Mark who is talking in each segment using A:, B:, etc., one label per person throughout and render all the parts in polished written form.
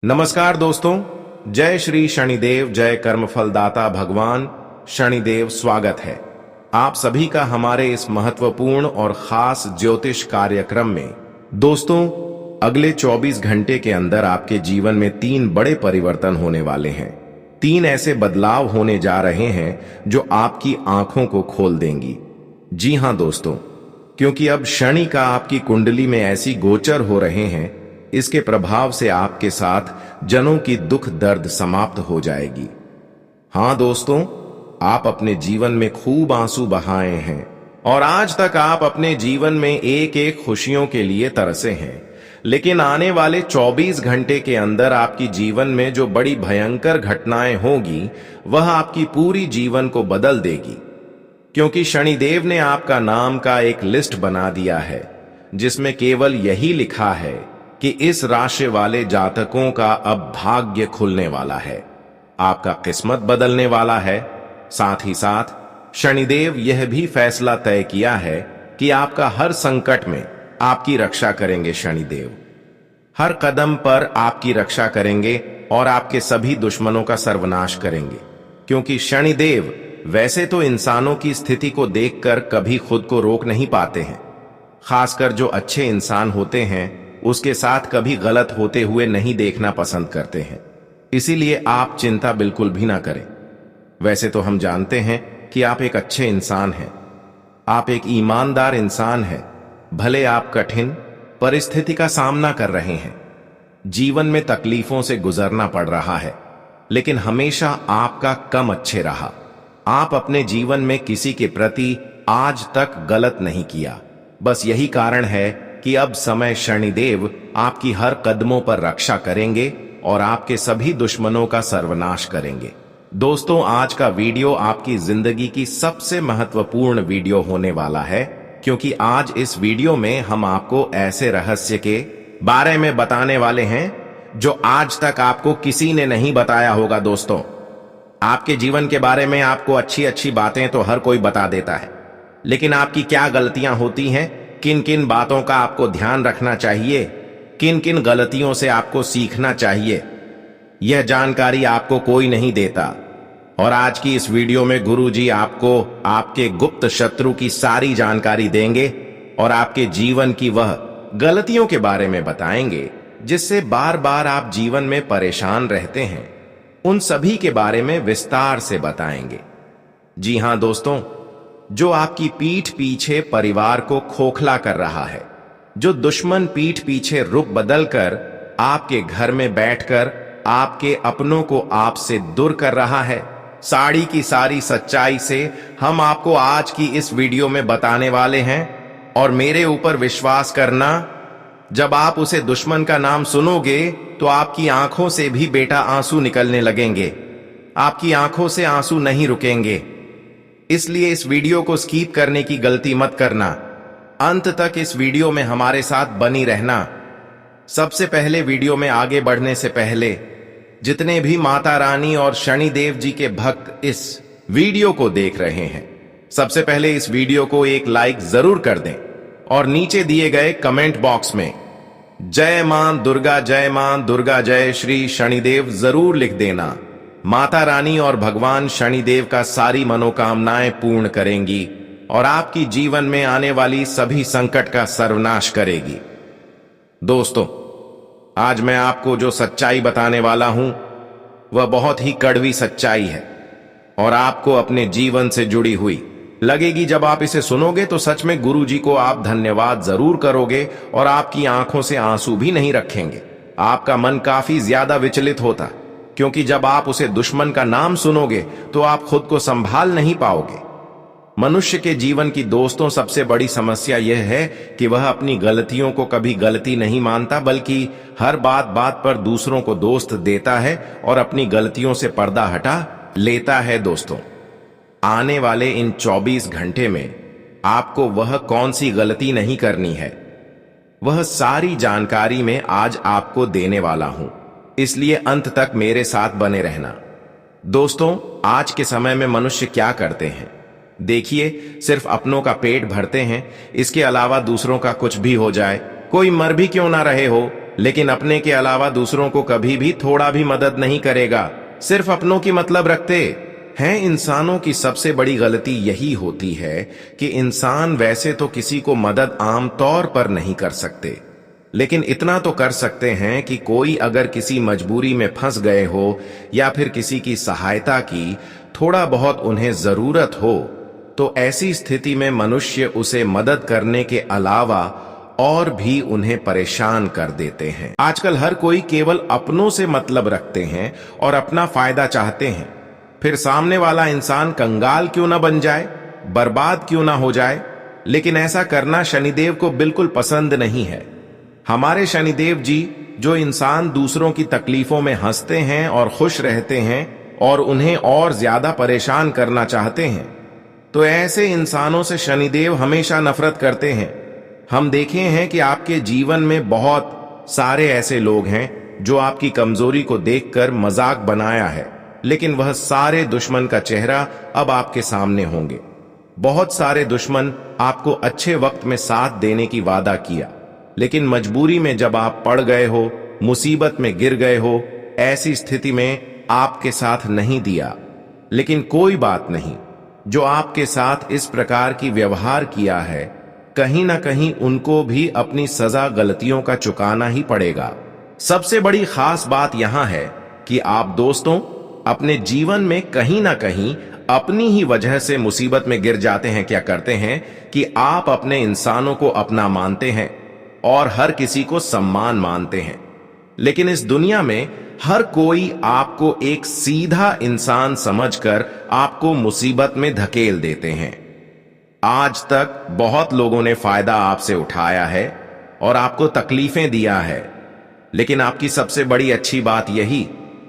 A: नमस्कार दोस्तों, जय श्री शनिदेव, जय कर्मफलदाता भगवान शनिदेव। स्वागत है आप सभी का हमारे इस महत्वपूर्ण और खास ज्योतिष कार्यक्रम में। दोस्तों, अगले 24 घंटे के अंदर आपके जीवन में 3 बड़े परिवर्तन होने वाले हैं। 3 ऐसे बदलाव होने जा रहे हैं जो आपकी आंखों को खोल देंगी। जी हां दोस्तों, क्योंकि अब शनि का आपकी कुंडली में ऐसी गोचर हो रहे हैं, इसके प्रभाव से आपके साथ जनों की दुख दर्द समाप्त हो जाएगी। हां दोस्तों, आप अपने जीवन में खूब आंसू बहाए हैं और आज तक आप अपने जीवन में एक एक खुशियों के लिए तरसे हैं, लेकिन आने वाले 24 घंटे के अंदर आपकी जीवन में जो बड़ी भयंकर घटनाएं होगी वह आपकी पूरी जीवन को बदल देगी। क्योंकि शनिदेव ने आपका नाम का एक लिस्ट बना दिया है जिसमें केवल यही लिखा है कि इस राशि वाले जातकों का अब भाग्य खुलने वाला है, आपका किस्मत बदलने वाला है। साथ ही साथ शनिदेव यह भी फैसला तय किया है कि आपका हर संकट में आपकी रक्षा करेंगे। शनिदेव हर कदम पर आपकी रक्षा करेंगे और आपके सभी दुश्मनों का सर्वनाश करेंगे। क्योंकि शनिदेव वैसे तो इंसानों की स्थिति को देखकर कभी खुद को रोक नहीं पाते हैं, खासकर जो अच्छे इंसान होते हैं उसके साथ कभी गलत होते हुए नहीं देखना पसंद करते हैं। इसीलिए आप चिंता बिल्कुल भी ना करें। वैसे तो हम जानते हैं कि आप एक अच्छे इंसान हैं, आप एक ईमानदार इंसान हैं। भले आप कठिन परिस्थिति का सामना कर रहे हैं, जीवन में तकलीफों से गुजरना पड़ रहा है, लेकिन हमेशा आपका कम अच्छे रहा। आप अपने जीवन में किसी के प्रति आज तक गलत नहीं किया। बस यही कारण है कि अब समय शनिदेव आपकी हर कदमों पर रक्षा करेंगे और आपके सभी दुश्मनों का सर्वनाश करेंगे। दोस्तों, आज का वीडियो आपकी जिंदगी की सबसे महत्वपूर्ण वीडियो होने वाला है, क्योंकि आज इस वीडियो में हम आपको ऐसे रहस्य के बारे में बताने वाले हैं जो आज तक आपको किसी ने नहीं बताया होगा। दोस्तों, आपके जीवन के बारे में आपको अच्छी अच्छी बातें तो हर कोई बता देता है, लेकिन आपकी क्या गलतियां होती हैं, किन किन बातों का आपको ध्यान रखना चाहिए, किन किन गलतियों से आपको सीखना चाहिए, यह जानकारी आपको कोई नहीं देता। और आज की इस वीडियो में गुरुजी आपको आपके गुप्त शत्रु की सारी जानकारी देंगे और आपके जीवन की वह गलतियों के बारे में बताएंगे जिससे बार बार आप जीवन में परेशान रहते हैं। उन सभी के बारे में विस्तार से बताएंगे। जी हां दोस्तों, जो आपकी पीठ पीछे परिवार को खोखला कर रहा है, जो दुश्मन पीठ पीछे रुख बदलकर आपके घर में बैठकर आपके अपनों को आपसे दूर कर रहा है, सारी की सारी सच्चाई से हम आपको आज की इस वीडियो में बताने वाले हैं। और मेरे ऊपर विश्वास करना, जब आप उसे दुश्मन का नाम सुनोगे तो आपकी आंखों से भी बेटा आंसू निकलने लगेंगे, आपकी आंखों से आंसू नहीं रुकेंगे। इसलिए इस वीडियो को स्किप करने की गलती मत करना, अंत तक इस वीडियो में हमारे साथ बनी रहना। सबसे पहले वीडियो में आगे बढ़ने से पहले जितने भी माता रानी और शनिदेव जी के भक्त इस वीडियो को देख रहे हैं, सबसे पहले इस वीडियो को एक लाइक जरूर कर दें और नीचे दिए गए कमेंट बॉक्स में जय मां दुर्गा जय श्री शनिदेव जरूर लिख देना। माता रानी और भगवान शनिदेव का सारी मनोकामनाएं पूर्ण करेंगी और आपकी जीवन में आने वाली सभी संकट का सर्वनाश करेगी। दोस्तों, आज मैं आपको जो सच्चाई बताने वाला हूं वह बहुत ही कड़वी सच्चाई है और आपको अपने जीवन से जुड़ी हुई लगेगी। जब आप इसे सुनोगे तो सच में गुरुजी को आप धन्यवाद जरूर करोगे और आपकी आंखों से आंसू भी नहीं रखेंगे। आपका मन काफी ज्यादा विचलित होता, क्योंकि जब आप उसे दुश्मन का नाम सुनोगे तो आप खुद को संभाल नहीं पाओगे। मनुष्य के जीवन की दोस्तों सबसे बड़ी समस्या यह है कि वह अपनी गलतियों को कभी गलती नहीं मानता, बल्कि हर बात बात पर दूसरों को दोस्त देता है और अपनी गलतियों से पर्दा हटा लेता है। दोस्तों, आने वाले इन 24 घंटे में आपको वह कौन सी गलती नहीं करनी है, वह सारी जानकारी मैं आज आपको देने वाला हूं, इसलिए अंत तक मेरे साथ बने रहना। दोस्तों, आज के समय में मनुष्य क्या करते हैं, देखिए, सिर्फ अपनों का पेट भरते हैं, इसके अलावा दूसरों का कुछ भी हो जाए, कोई मर भी क्यों ना रहे हो, लेकिन अपने के अलावा दूसरों को कभी भी थोड़ा भी मदद नहीं करेगा, सिर्फ अपनों की मतलब रखते हैं। इंसानों की सबसे बड़ी गलती यही होती है कि इंसान वैसे तो किसी को मदद आम तौर पर नहीं कर सकते, लेकिन इतना तो कर सकते हैं कि कोई अगर किसी मजबूरी में फंस गए हो या फिर किसी की सहायता की थोड़ा बहुत उन्हें जरूरत हो, तो ऐसी स्थिति में मनुष्य उसे मदद करने के अलावा और भी उन्हें परेशान कर देते हैं। आजकल हर कोई केवल अपनों से मतलब रखते हैं और अपना फायदा चाहते हैं। फिर सामने वाला इंसान कंगाल क्यों ना बन जाए, बर्बाद क्यों ना हो जाए, लेकिन ऐसा करना शनिदेव को बिल्कुल पसंद नहीं है। हमारे शनिदेव जी जो इंसान दूसरों की तकलीफों में हंसते हैं और खुश रहते हैं और उन्हें और ज्यादा परेशान करना चाहते हैं, तो ऐसे इंसानों से शनिदेव हमेशा नफरत करते हैं। हम देखे हैं कि आपके जीवन में बहुत सारे ऐसे लोग हैं जो आपकी कमजोरी को देखकर मजाक बनाया है, लेकिन वह सारे दुश्मन का चेहरा अब आपके सामने होंगे। बहुत सारे दुश्मन आपको अच्छे वक्त में साथ देने की वादा किया, लेकिन मजबूरी में जब आप पड़ गए हो, मुसीबत में गिर गए हो, ऐसी स्थिति में आपके साथ नहीं दिया। लेकिन कोई बात नहीं, जो आपके साथ इस प्रकार की व्यवहार किया है, कहीं ना कहीं उनको भी अपनी सजा गलतियों का चुकाना ही पड़ेगा। सबसे बड़ी खास बात यहां है कि आप दोस्तों अपने जीवन में कहीं ना कहीं अपनी ही वजह से मुसीबत में गिर जाते हैं। क्या करते हैं कि आप अपने इंसानों को अपना मानते हैं और हर किसी को सम्मान मानते हैं, लेकिन इस दुनिया में हर कोई आपको एक सीधा इंसान समझकर आपको मुसीबत में धकेल देते हैं। आज तक बहुत लोगों ने फायदा आपसे उठाया है और आपको तकलीफें दिया है, लेकिन आपकी सबसे बड़ी अच्छी बात यही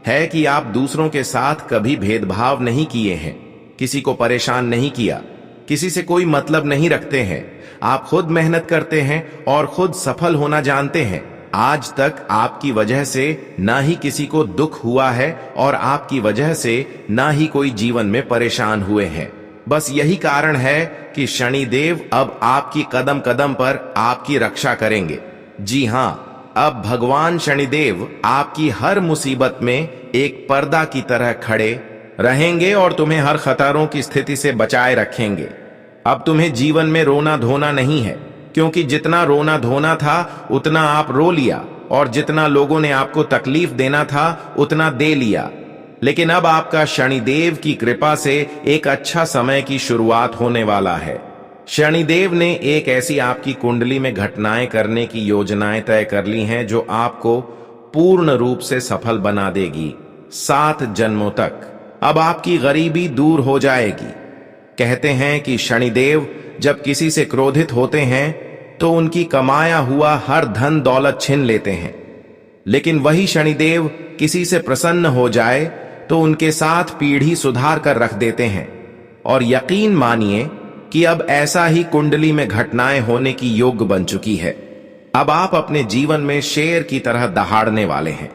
A: है कि आप दूसरों के साथ कभी भेदभाव नहीं किए हैं, किसी को परेशान नहीं किया, किसी से कोई मतलब नहीं रखते हैं। आप खुद मेहनत करते हैं और खुद सफल होना जानते हैं। आज तक आपकी वजह से ना ही किसी को दुख हुआ है और आपकी वजह से ना ही कोई जीवन में परेशान हुए हैं। बस यही कारण है कि शनिदेव अब आपकी कदम कदम पर आपकी रक्षा करेंगे। जी हां, अब भगवान शनिदेव आपकी हर मुसीबत में एक पर्दा की तरह खड़े रहेंगे और तुम्हें हर खतरों की स्थिति से बचाए रखेंगे। अब तुम्हें जीवन में रोना धोना नहीं है, क्योंकि जितना रोना धोना था उतना आप रो लिया और जितना लोगों ने आपको तकलीफ देना था उतना दे लिया। लेकिन अब आपका शनिदेव की कृपा से एक अच्छा समय की शुरुआत होने वाला है। शनिदेव ने एक ऐसी आपकी कुंडली में घटनाएं करने की योजनाएं तय कर ली हैं जो आपको पूर्ण रूप से सफल बना देगी 7 जन्मों तक। अब आपकी गरीबी दूर हो जाएगी। कहते हैं कि शनिदेव जब किसी से क्रोधित होते हैं तो उनकी कमाया हुआ हर धन दौलत छीन लेते हैं, लेकिन वही शनिदेव किसी से प्रसन्न हो जाए तो उनके साथ पीढ़ी सुधार कर रख देते हैं। और यकीन मानिए कि अब ऐसा ही कुंडली में घटनाएं होने की योग बन चुकी है। अब आप अपने जीवन में शेर की तरह दहाड़ने वाले हैं।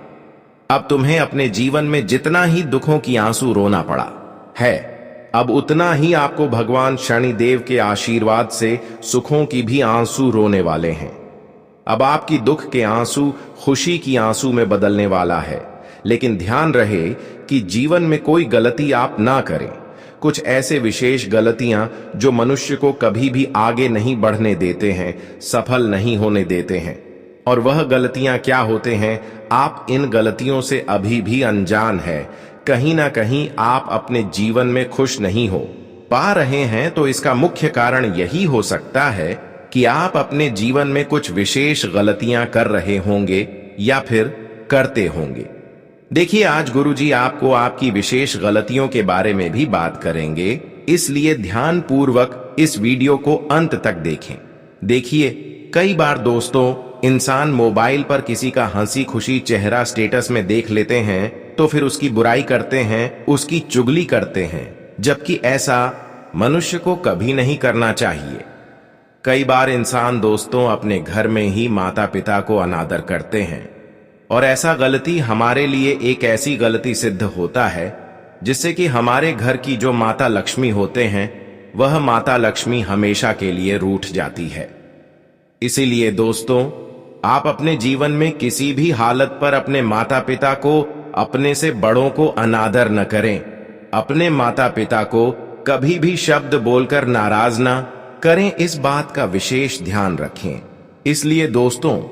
A: अब तुम्हें अपने जीवन में जितना ही दुखों की आंसू रोना पड़ा है, अब उतना ही आपको भगवान शनिदेव के आशीर्वाद से सुखों की भी आंसू रोने वाले हैं। अब आपकी दुख के आंसू खुशी की आंसू में बदलने वाला है। लेकिन ध्यान रहे कि जीवन में कोई गलती आप ना करें। कुछ ऐसे विशेष गलतियां जो मनुष्य को कभी भी आगे नहीं बढ़ने देते हैं, सफल नहीं होने देते हैं। और वह गलतियां क्या होते हैं, आप इन गलतियों से अभी भी अनजान है। कहीं ना कहीं आप अपने जीवन में खुश नहीं हो पा रहे हैं, तो इसका मुख्य कारण यही हो सकता है कि आप अपने जीवन में कुछ विशेष गलतियां कर रहे होंगे या फिर करते होंगे। देखिए, आज गुरुजी आपको आपकी विशेष गलतियों के बारे में भी बात करेंगे, इसलिए ध्यान पूर्वक इस वीडियो को अंत तक देखें। देखिए, कई बार दोस्तों इंसान मोबाइल पर किसी का हंसी खुशी चेहरा स्टेटस में देख लेते हैं तो फिर उसकी बुराई करते हैं, उसकी चुगली करते हैं, जबकि ऐसा मनुष्य को कभी नहीं करना चाहिए। कई बार इंसान दोस्तों अपने घर में ही माता पिता को अनादर करते हैं, और ऐसा गलती हमारे लिए एक ऐसी गलती सिद्ध होता है जिससे कि हमारे घर की जो माता लक्ष्मी होते हैं वह माता लक्ष्मी हमेशा के लिए रूठ जाती है। इसीलिए दोस्तों, आप अपने जीवन में किसी भी हालत पर अपने माता पिता को, अपने से बड़ों को अनादर न करें। अपने माता पिता को कभी भी शब्द बोलकर नाराज ना करें, इस बात का विशेष ध्यान रखें। इसलिए दोस्तों,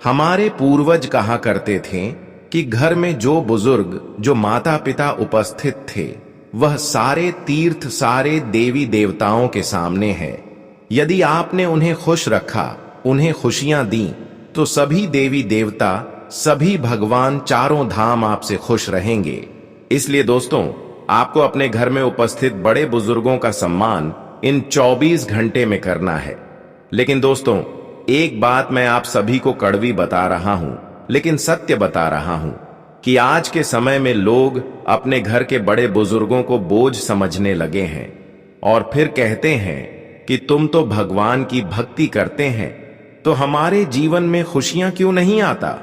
A: हमारे पूर्वज कहा करते थे कि घर में जो बुजुर्ग, जो माता पिता उपस्थित थे, वह सारे तीर्थ, सारे देवी देवताओं के सामने है। यदि आपने उन्हें खुश रखा, उन्हें खुशियां दी, तो सभी देवी देवता, सभी भगवान, चारों धाम आपसे खुश रहेंगे। इसलिए दोस्तों, आपको अपने घर में उपस्थित बड़े बुजुर्गों का सम्मान इन 24 घंटे में करना है। लेकिन दोस्तों, एक बात मैं आप सभी को कड़वी बता रहा हूं, लेकिन सत्य बता रहा हूं कि आज के समय में लोग अपने घर के बड़े बुजुर्गों को बोझ समझने लगे हैं और फिर कहते हैं कि तुम तो भगवान की भक्ति करते हैं, तो हमारे जीवन में खुशियां क्यों नहीं आता।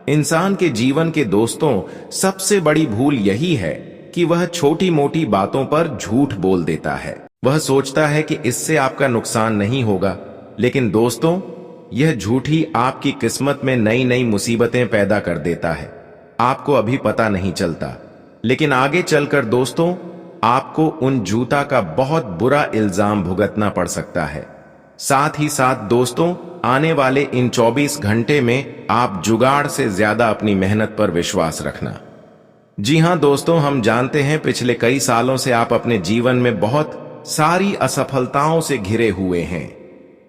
A: इंसान के जीवन के दोस्तों, सबसे बड़ी भूल यही है कि वह छोटी मोटी बातों पर झूठ बोल देता है। वह सोचता है कि इससे आपका नुकसान नहीं होगा, लेकिन दोस्तों, यह झूठ ही आपकी किस्मत में नई नई मुसीबतें पैदा कर देता है। आपको अभी पता नहीं चलता, लेकिन आगे चलकर दोस्तों, आपको उन झूठा का बहुत बुरा इल्जाम भुगतना पड़ सकता है। साथ ही साथ दोस्तों, आने वाले इन 24 घंटे में आप जुगाड़ से ज्यादा अपनी मेहनत पर विश्वास रखना। जी हां दोस्तों, हम जानते हैं पिछले कई सालों से आप अपने जीवन में बहुत सारी असफलताओं से घिरे हुए हैं।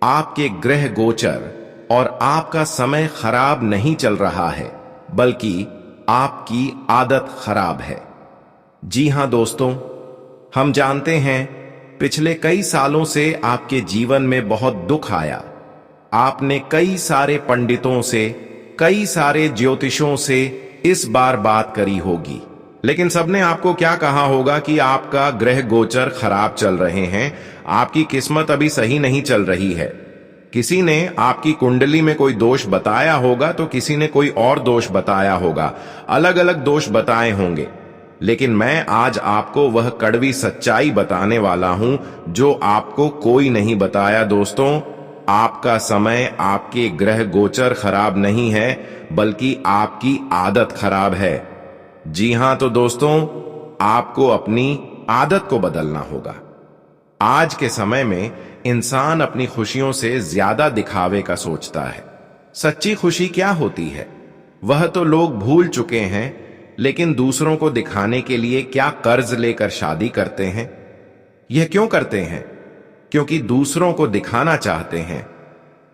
A: आपके ग्रह गोचर और आपका समय खराब नहीं चल रहा है, बल्कि आपकी आदत खराब है। जी हां दोस्तों, हम जानते हैं पिछले कई सालों से आपके जीवन में बहुत दुख आया। आपने कई सारे पंडितों से, कई सारे ज्योतिषों से इस बार बात करी होगी, लेकिन सबने आपको क्या कहा होगा कि आपका ग्रह गोचर खराब चल रहे हैं, आपकी किस्मत अभी सही नहीं चल रही है। किसी ने आपकी कुंडली में कोई दोष बताया होगा, तो किसी ने कोई और दोष बताया होगा, अलग अलग दोष बताए होंगे। लेकिन मैं आज आपको वह कड़वी सच्चाई बताने वाला हूं जो आपको कोई नहीं बताया। दोस्तों, आपका समय, आपके ग्रह गोचर खराब नहीं है, बल्कि आपकी आदत खराब है। जी हां, तो दोस्तों, आपको अपनी आदत को बदलना होगा। आज के समय में इंसान अपनी खुशियों से ज्यादा दिखावे का सोचता है। सच्ची खुशी क्या होती है, वह तो लोग भूल चुके हैं। लेकिन दूसरों को दिखाने के लिए क्या कर्ज लेकर शादी करते हैं। यह क्यों करते हैं? क्योंकि दूसरों को दिखाना चाहते हैं।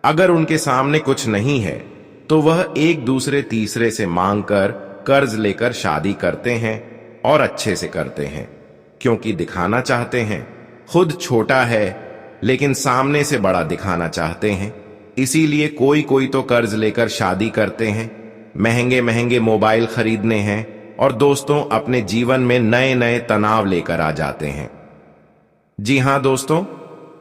A: अगर उनके सामने कुछ नहीं है, तो वह एक दूसरे तीसरे से मांगकर, कर्ज लेकर शादी करते हैं, और अच्छे से करते हैं, क्योंकि दिखाना चाहते हैं। खुद छोटा है, लेकिन सामने से बड़ा दिखाना चाहते हैं। इसीलिए कोई कोई तो कर्ज लेकर शादी करते हैं, महंगे महंगे मोबाइल खरीदने हैं, और दोस्तों, अपने जीवन में नए नए तनाव लेकर आ जाते हैं। जी हां दोस्तों,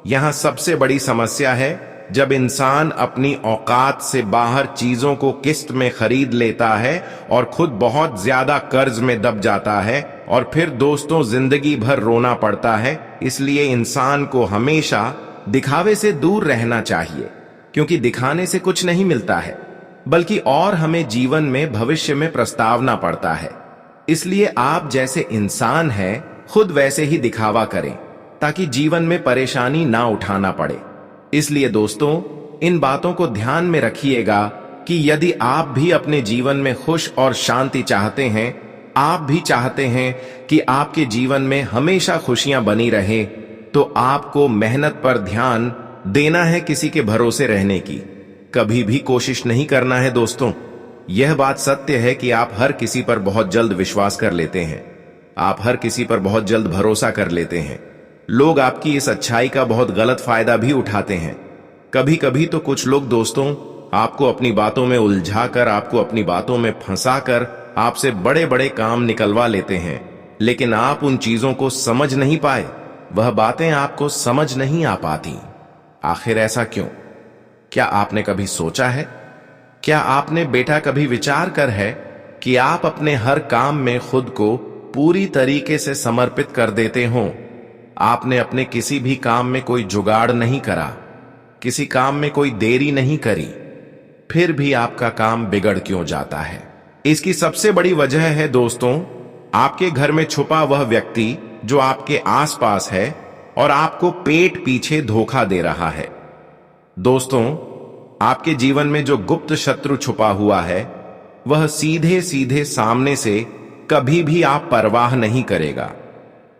A: यहां सबसे बड़ी समस्या है जब इंसान अपनी औकात से बाहर चीजों को किस्त में खरीद लेता है और खुद बहुत ज्यादा कर्ज में दब जाता है, और फिर दोस्तों, जिंदगी भर रोना पड़ता है। इसलिए इंसान को हमेशा दिखावे से दूर रहना चाहिए, क्योंकि दिखाने से कुछ नहीं मिलता है, बल्कि और हमें जीवन में, भविष्य में प्रस्तावना पड़ता है। इसलिए आप जैसे इंसान हैं, खुद वैसे ही दिखावा करें, ताकि जीवन में परेशानी ना उठाना पड़े। इसलिए दोस्तों, इन बातों को ध्यान में रखिएगा कि यदि आप भी अपने जीवन में खुश और शांति चाहते हैं, आप भी चाहते हैं कि आपके जीवन में हमेशा खुशियां बनी रहे, तो आपको मेहनत पर ध्यान देना है, किसी के भरोसे रहने की कभी भी कोशिश नहीं करना है। दोस्तों, यह बात सत्य है कि आप हर किसी पर बहुत जल्द विश्वास कर लेते हैं, आप हर किसी पर बहुत जल्द भरोसा कर लेते हैं। लोग आपकी इस अच्छाई का बहुत गलत फायदा भी उठाते हैं। कभी कभी तो कुछ लोग दोस्तों, आपको अपनी बातों में उलझाकर, आपको अपनी बातों में फंसाकर आपसे बड़े बड़े काम निकलवा लेते हैं, लेकिन आप उन चीजों को समझ नहीं पाए, वह बातें आपको समझ नहीं आ पाती। आखिर ऐसा क्यों? क्या आपने कभी सोचा है? क्या आपने बेटा कभी विचार कर है कि आप अपने हर काम में खुद को पूरी तरीके से समर्पित कर देते हो? आपने अपने किसी भी काम में कोई जुगाड़ नहीं करा, किसी काम में कोई देरी नहीं करी, फिर भी आपका काम बिगड़ क्यों जाता है? इसकी सबसे बड़ी वजह है दोस्तों, आपके घर में छुपा वह व्यक्ति जो आपके आसपास है और आपको पेट पीछे धोखा दे रहा है। दोस्तों, आपके जीवन में जो गुप्त शत्रु छुपा हुआ है, वह सीधे सीधे सामने से कभी भी आप परवाह नहीं करेगा।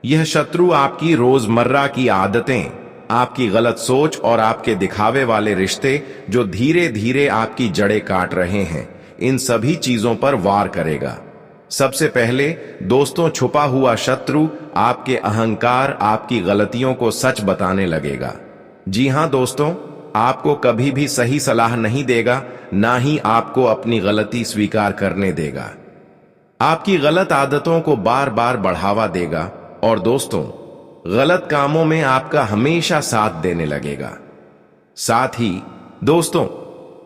A: यह शत्रु आपकी रोजमर्रा की आदतें, आपकी गलत सोच और आपके दिखावे वाले रिश्ते जो धीरे धीरे आपकी जड़ें काट रहे हैं, इन सभी चीजों पर वार करेगा। सबसे पहले दोस्तों, छुपा हुआ शत्रु आपके अहंकार, आपकी गलतियों को सच बताने लगेगा। जी हां दोस्तों, आपको कभी भी सही सलाह नहीं देगा, ना ही आपको अपनी गलती स्वीकार करने देगा। आपकी गलत आदतों को बार बार बढ़ावा देगा और दोस्तों, गलत कामों में आपका हमेशा साथ देने लगेगा। साथ ही दोस्तों,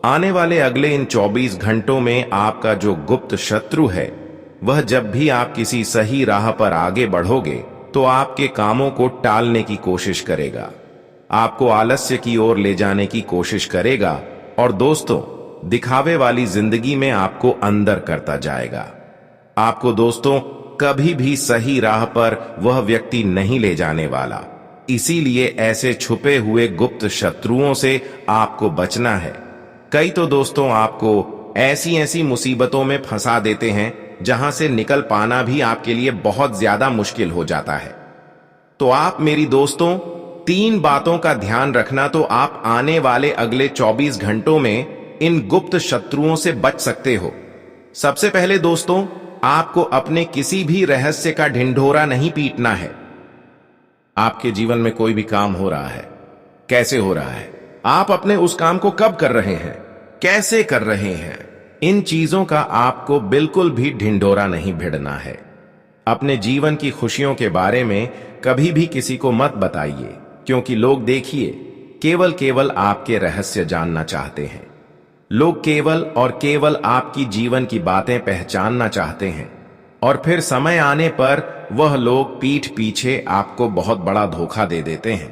A: आने वाले अगले इन 24 घंटों में आपका जो गुप्त शत्रु है, वह जब भी आप किसी सही राह पर आगे बढ़ोगे तो आपके कामों को टालने की कोशिश करेगा, आपको आलस्य की ओर ले जाने की कोशिश करेगा और दोस्तों, दिखावे वाली जिंदगी में आपको अंदर करता जाएगा। आपको दोस्तों कभी भी सही राह पर वह व्यक्ति नहीं ले जाने वाला। इसीलिए ऐसे छुपे हुए गुप्त शत्रुओं से आपको बचना है। कई तो दोस्तों आपको ऐसी ऐसी मुसीबतों में फंसा देते हैं जहां से निकल पाना भी आपके लिए बहुत ज्यादा मुश्किल हो जाता है। तो आप मेरी दोस्तों 3 बातों का ध्यान रखना, तो आप आने वाले अगले 24 घंटों में इन गुप्त शत्रुओं से बच सकते हो। सबसे पहले दोस्तों, आपको अपने किसी भी रहस्य का ढिंढोरा नहीं पीटना है। आपके जीवन में कोई भी काम हो रहा है, कैसे हो रहा है, आप अपने उस काम को कब कर रहे हैं, कैसे कर रहे हैं, इन चीजों का आपको बिल्कुल भी ढिंढोरा नहीं भिड़ना है। अपने जीवन की खुशियों के बारे में कभी भी किसी को मत बताइए, क्योंकि लोग देखिए केवल आपके रहस्य जानना चाहते हैं। लोग केवल और केवल आपकी जीवन की बातें पहचानना चाहते हैं और फिर समय आने पर वह लोग पीठ पीछे आपको बहुत बड़ा धोखा दे देते हैं।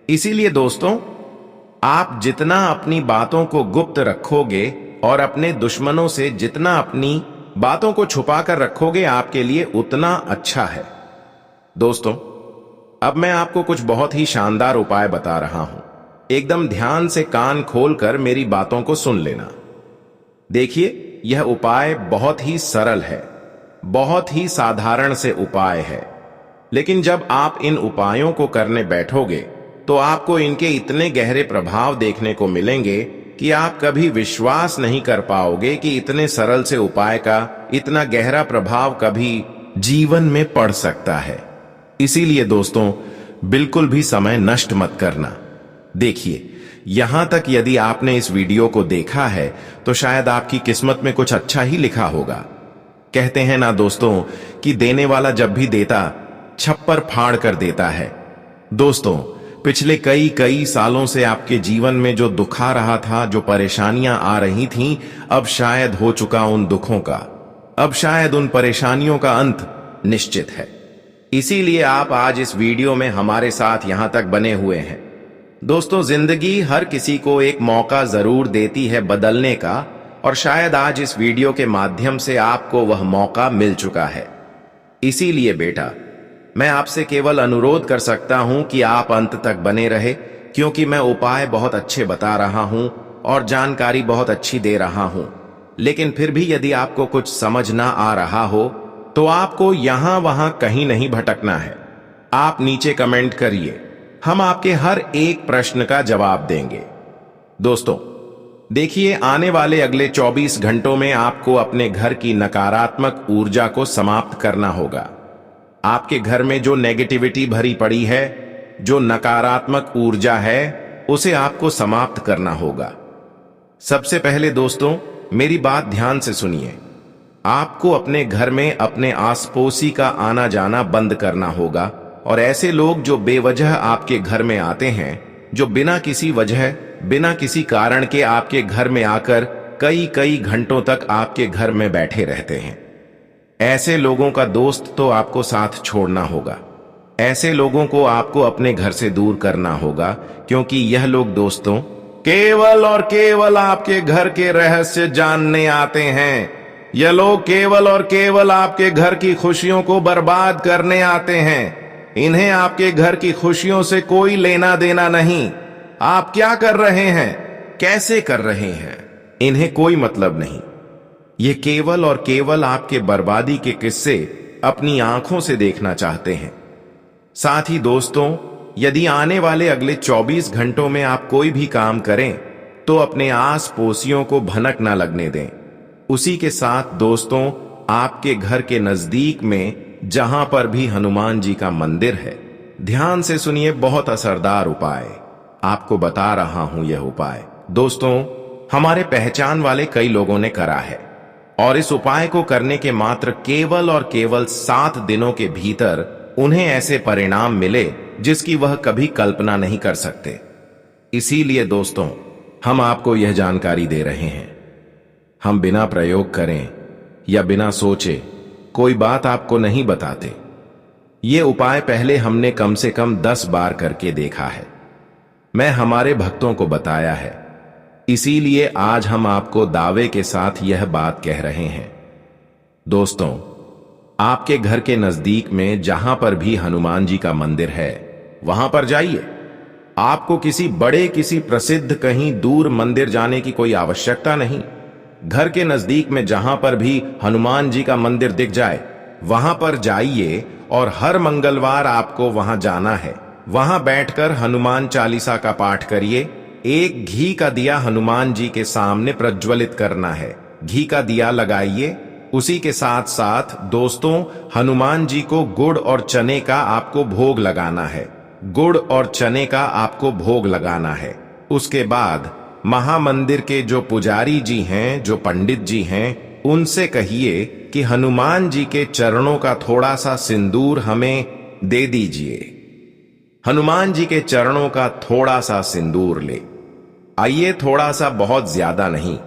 A: इसीलिए दोस्तों, आप जितना अपनी बातों को गुप्त रखोगे और अपने दुश्मनों से जितना अपनी बातों को छुपा कर रखोगे, आपके लिए उतना अच्छा है। दोस्तों, अब मैं आपको कुछ बहुत ही शानदार उपाय बता रहा हूं। एकदम ध्यान से कान खोलकर मेरी बातों को सुन लेना। देखिए, यह उपाय बहुत ही सरल है, बहुत ही साधारण से उपाय है, लेकिन जब आप इन उपायों को करने बैठोगे तो आपको इनके इतने गहरे प्रभाव देखने को मिलेंगे कि आप कभी विश्वास नहीं कर पाओगे कि इतने सरल से उपाय का इतना गहरा प्रभाव कभी जीवन में पड़ सकता है। इसीलिए दोस्तों, बिल्कुल भी समय नष्ट मत करना। देखिए, यहां तक यदि आपने इस वीडियो को देखा है तो शायद आपकी किस्मत में कुछ अच्छा ही लिखा होगा। कहते हैं ना दोस्तों कि देने वाला जब भी देता, छप्पर फाड़ कर देता है। दोस्तों, पिछले कई सालों से आपके जीवन में जो दुख आ रहा था, जो परेशानियां आ रही थीं, अब शायद हो चुका उन दुखों का, अब शायद उन परेशानियों का अंत निश्चित है। इसीलिए आप आज इस वीडियो में हमारे साथ यहां तक बने हुए हैं। दोस्तों, जिंदगी हर किसी को एक मौका जरूर देती है बदलने का, और शायद आज इस वीडियो के माध्यम से आपको वह मौका मिल चुका है। इसीलिए बेटा, मैं आपसे केवल अनुरोध कर सकता हूं कि आप अंत तक बने रहे, क्योंकि मैं उपाय बहुत अच्छे बता रहा हूं और जानकारी बहुत अच्छी दे रहा हूं। लेकिन फिर भी यदि आपको कुछ समझ ना आ रहा हो तो आपको यहां वहां कहीं नहीं भटकना है। आप नीचे कमेंट करिए, हम आपके हर एक प्रश्न का जवाब देंगे। दोस्तों, देखिए, आने वाले अगले 24 घंटों में आपको अपने घर की नकारात्मक ऊर्जा को समाप्त करना होगा। आपके घर में जो नेगेटिविटी भरी पड़ी है, जो नकारात्मक ऊर्जा है, उसे आपको समाप्त करना होगा। सबसे पहले दोस्तों, मेरी बात ध्यान से सुनिए। आपको अपने घर में अपने आस पड़ोसी का आना जाना बंद करना होगा, और ऐसे लोग जो बेवजह आपके घर में आते हैं, जो बिना किसी वजह, बिना किसी कारण के आपके घर में आकर कई घंटों तक आपके घर में बैठे रहते हैं, ऐसे लोगों का दोस्त तो आपको साथ छोड़ना होगा। ऐसे लोगों को आपको अपने घर से दूर करना होगा, क्योंकि यह लोग दोस्तों केवल और केवल आपके घर के रहस्य जानने आते हैं। ये लोग केवल और केवल आपके घर की खुशियों को बर्बाद करने आते हैं। इन्हें आपके घर की खुशियों से कोई लेना देना नहीं। आप क्या कर रहे हैं, कैसे कर रहे हैं, इन्हें कोई मतलब नहीं। ये केवल और केवल आपके बर्बादी के किस्से अपनी आंखों से देखना चाहते हैं। साथ ही दोस्तों, यदि आने वाले अगले 24 घंटों में आप कोई भी काम करें तो अपने आस पड़ोसियों को भनक ना लगने दें। उसी के साथ दोस्तों, आपके घर के नजदीक में जहां पर भी हनुमान जी का मंदिर है, ध्यान से सुनिए, बहुत असरदार उपाय आपको बता रहा हूं। यह उपाय दोस्तों हमारे पहचान वाले कई लोगों ने करा है और इस उपाय को करने के मात्र केवल और केवल 7 दिनों के भीतर उन्हें ऐसे परिणाम मिले जिसकी वह कभी कल्पना नहीं कर सकते। इसीलिए दोस्तों हम आपको यह जानकारी दे रहे हैं। हम बिना प्रयोग करें या बिना सोचे कोई बात आपको नहीं बताते। ये उपाय पहले हमने कम से कम 10 बार करके देखा है। मैं हमारे भक्तों को बताया है, इसीलिए आज हम आपको दावे के साथ यह बात कह रहे हैं। दोस्तों, आपके घर के नजदीक में जहां पर भी हनुमान जी का मंदिर है वहां पर जाइए। आपको किसी बड़े, किसी प्रसिद्ध, कहीं दूर मंदिर जाने की कोई आवश्यकता नहीं। घर के नजदीक में जहां पर भी हनुमान जी का मंदिर दिख जाए वहां पर जाइए और हर मंगलवार आपको वहां जाना है। वहां बैठकर हनुमान चालीसा का पाठ करिए। एक घी का दिया हनुमान जी के सामने प्रज्वलित करना है। घी का दिया लगाइए। उसी के साथ साथ दोस्तों, हनुमान जी को गुड़ और चने का आपको भोग लगाना है। गुड़ और चने का आपको भोग लगाना है। उसके बाद महामंदिर के जो पुजारी जी हैं, जो पंडित जी हैं, उनसे कहिए कि हनुमान जी के चरणों का थोड़ा सा सिंदूर हमें दे दीजिए। हनुमान जी के चरणों का थोड़ा सा सिंदूर ले आइए, थोड़ा सा, बहुत ज्यादा नहीं,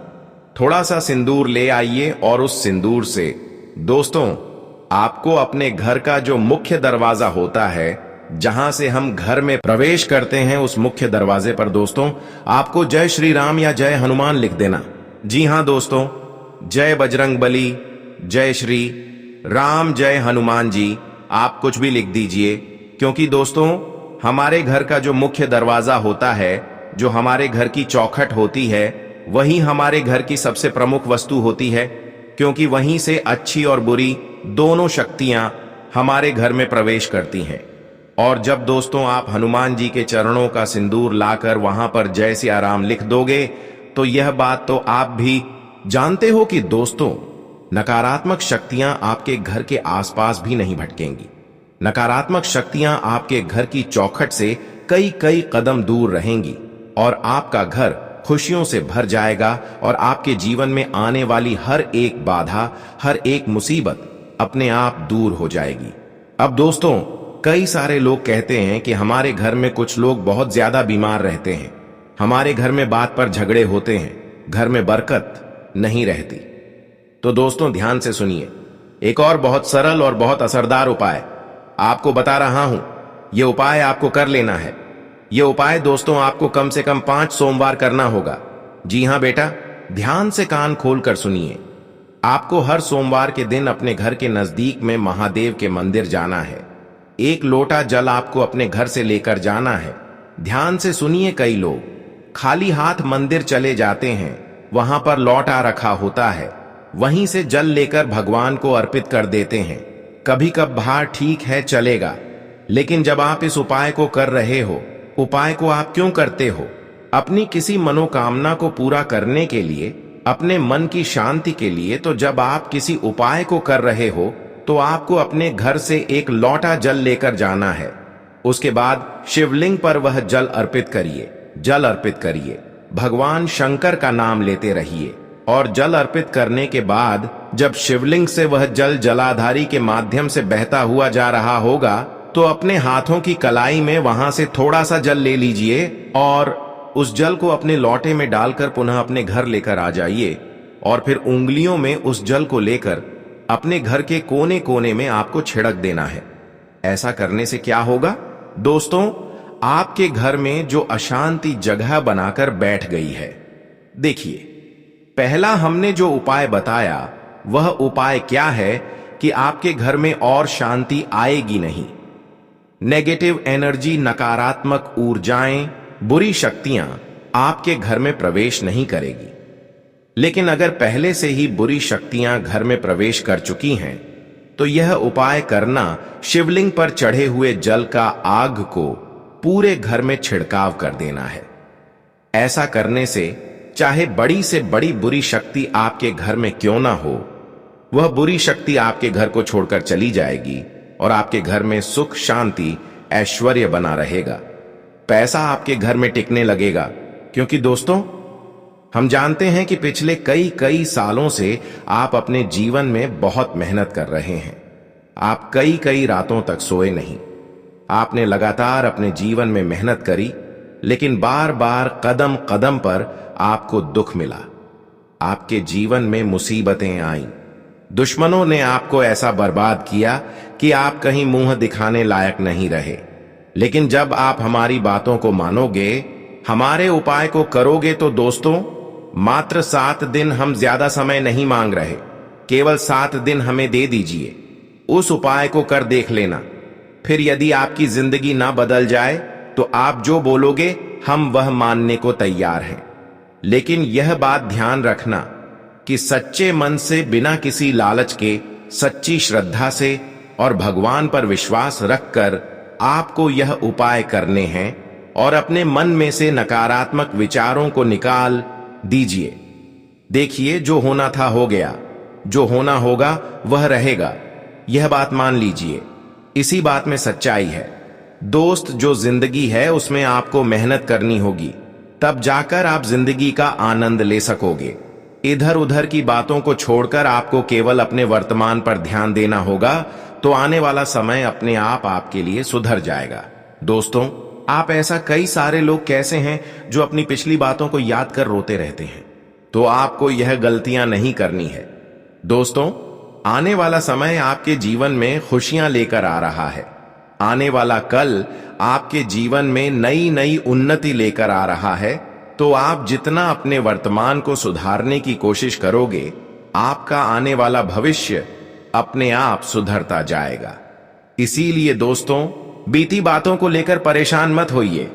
A: थोड़ा सा सिंदूर ले आइए। और उस सिंदूर से दोस्तों आपको अपने घर का जो मुख्य दरवाजा होता है, जहां से हम घर में प्रवेश करते हैं, उस मुख्य दरवाजे पर दोस्तों आपको जय श्री राम या जय हनुमान लिख देना। जी हां दोस्तों, जय बजरंगबली, जय श्री राम, जय हनुमान जी, आप कुछ भी लिख दीजिए। क्योंकि दोस्तों हमारे घर का जो मुख्य दरवाजा होता है, जो हमारे घर की चौखट होती है, वही हमारे घर की सबसे प्रमुख वस्तु होती है। क्योंकि वहीं से अच्छी और बुरी दोनों शक्तियां हमारे घर में प्रवेश करती हैं। और जब दोस्तों आप हनुमान जी के चरणों का सिंदूर लाकर वहां पर जय सिया राम लिख दोगे, तो यह बात तो आप भी जानते हो कि दोस्तों नकारात्मक शक्तियां आपके घर के आसपास भी नहीं भटकेंगी। नकारात्मक शक्तियां आपके घर की चौखट से कई कई कदम दूर रहेंगी और आपका घर खुशियों से भर जाएगा और आपके जीवन में आने वाली हर एक बाधा, हर एक मुसीबत अपने आप दूर हो जाएगी। अब दोस्तों कई सारे लोग कहते हैं कि हमारे घर में कुछ लोग बहुत ज्यादा बीमार रहते हैं, हमारे घर में बात पर झगड़े होते हैं, घर में बरकत नहीं रहती। तो दोस्तों ध्यान से सुनिए, एक और बहुत सरल और बहुत असरदार उपाय आपको बता रहा हूं। यह उपाय आपको कर लेना है। यह उपाय दोस्तों आपको कम से कम 5 सोमवार करना होगा। जी हां बेटा, ध्यान से कान खोलकर सुनिए। आपको हर सोमवार के दिन अपने घर के नजदीक में महादेव के मंदिर जाना है। 1 लोटा जल आपको अपने घर से लेकर जाना है। ध्यान से सुनिए, कई लोग खाली हाथ मंदिर चले जाते हैं, वहां पर लौटा रखा होता है, वहीं से जल लेकर भगवान को अर्पित कर देते हैं। कभी कभार ठीक है, चलेगा, लेकिन जब आप इस उपाय को कर रहे हो, उपाय को आप क्यों करते हो? अपनी किसी मनोकामना को पूरा करने के लिए, अपने मन की शांति के लिए। तो जब आप किसी उपाय को कर रहे हो तो आपको अपने घर से 1 लोटा जल लेकर जाना है। उसके बाद शिवलिंग पर वह जल अर्पित करिए। जल अर्पित करिए, भगवान शंकर का नाम लेते रहिए और जल अर्पित करने के बाद जब शिवलिंग से वह जल जलाधारी के माध्यम से बहता हुआ जा रहा होगा, तो अपने हाथों की कलाई में वहां से थोड़ा सा जल ले लीजिए और उस जल को अपने लोटे में डालकर पुनः अपने घर लेकर आ जाइए। और फिर उंगलियों में उस जल को लेकर अपने घर के कोने कोने में आपको छिड़क देना है। ऐसा करने से क्या होगा दोस्तों, आपके घर में जो अशांति जगह बनाकर बैठ गई है। देखिए, पहला हमने जो उपाय बताया वह उपाय क्या है कि आपके घर में और शांति आएगी नहीं। नेगेटिव एनर्जी, नकारात्मक ऊर्जाएं, बुरी शक्तियां आपके घर में प्रवेश नहीं करेगी। लेकिन अगर पहले से ही बुरी शक्तियां घर में प्रवेश कर चुकी हैं तो यह उपाय करना शिवलिंग पर चढ़े हुए जल का आग को पूरे घर में छिड़काव कर देना है। ऐसा करने से चाहे बड़ी से बड़ी बुरी शक्ति आपके घर में क्यों ना हो, वह बुरी शक्ति आपके घर को छोड़कर चली जाएगी और आपके घर में सुख, शांति, ऐश्वर्य बना रहेगा। पैसा आपके घर में टिकने लगेगा, क्योंकि दोस्तों, हम जानते हैं कि पिछले कई सालों से आप अपने जीवन में बहुत मेहनत कर रहे हैं। आप कई रातों तक सोए नहीं। आपने लगातार अपने जीवन में मेहनत करी, लेकिन बार बार कदम कदम पर आपको दुख मिला। आपके जीवन में मुसीबतें आईं। दुश्मनों ने आपको ऐसा बर्बाद किया कि आप कहीं मुंह दिखाने लायक नहीं रहे। लेकिन जब आप हमारी बातों को मानोगे, हमारे उपाय को करोगे, तो दोस्तों, मात्र 7 दिन, हम ज्यादा समय नहीं मांग रहे, केवल 7 दिन हमें दे दीजिए। उस उपाय को कर देख लेना। फिर यदि आपकी जिंदगी ना बदल जाए तो आप जो बोलोगे हम वह मानने को तैयार हैं। लेकिन यह बात ध्यान रखना कि सच्चे मन से, बिना किसी लालच के, सच्ची श्रद्धा से और भगवान पर विश्वास रखकर आपको यह उपाय करने हैं और अपने मन में से नकारात्मक विचारों को निकाल दीजिए। देखिए, जो होना था हो गया, जो होना होगा वह रहेगा, यह बात मान लीजिए। इसी बात में सच्चाई है दोस्त। जो जिंदगी है उसमें आपको मेहनत करनी होगी, तब जाकर आप जिंदगी का आनंद ले सकोगे। इधर उधर की बातों को छोड़कर आपको केवल अपने वर्तमान पर ध्यान देना होगा, तो आने वाला समय अपने आप आपके लिए सुधर जाएगा। दोस्तों, आप ऐसा कई सारे लोग कैसे हैं जो अपनी पिछली बातों को याद कर रोते रहते हैं, तो आपको यह गलतियां नहीं करनी है। दोस्तों, आने वाला समय आपके जीवन में खुशियां लेकर आ रहा है। आने वाला कल आपके जीवन में नई उन्नति लेकर आ रहा है। तो आप जितना अपने वर्तमान को सुधारने की कोशिश करोगे, आपका आने वाला भविष्य अपने आप सुधरता जाएगा। इसीलिए दोस्तों, बीती बातों को लेकर परेशान मत होइए।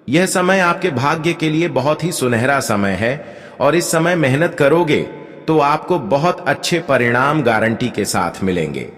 A: यह समय आपके भाग्य के लिए बहुत ही सुनहरा समय है और इस समय मेहनत करोगे तो आपको बहुत अच्छे परिणाम गारंटी के साथ मिलेंगे।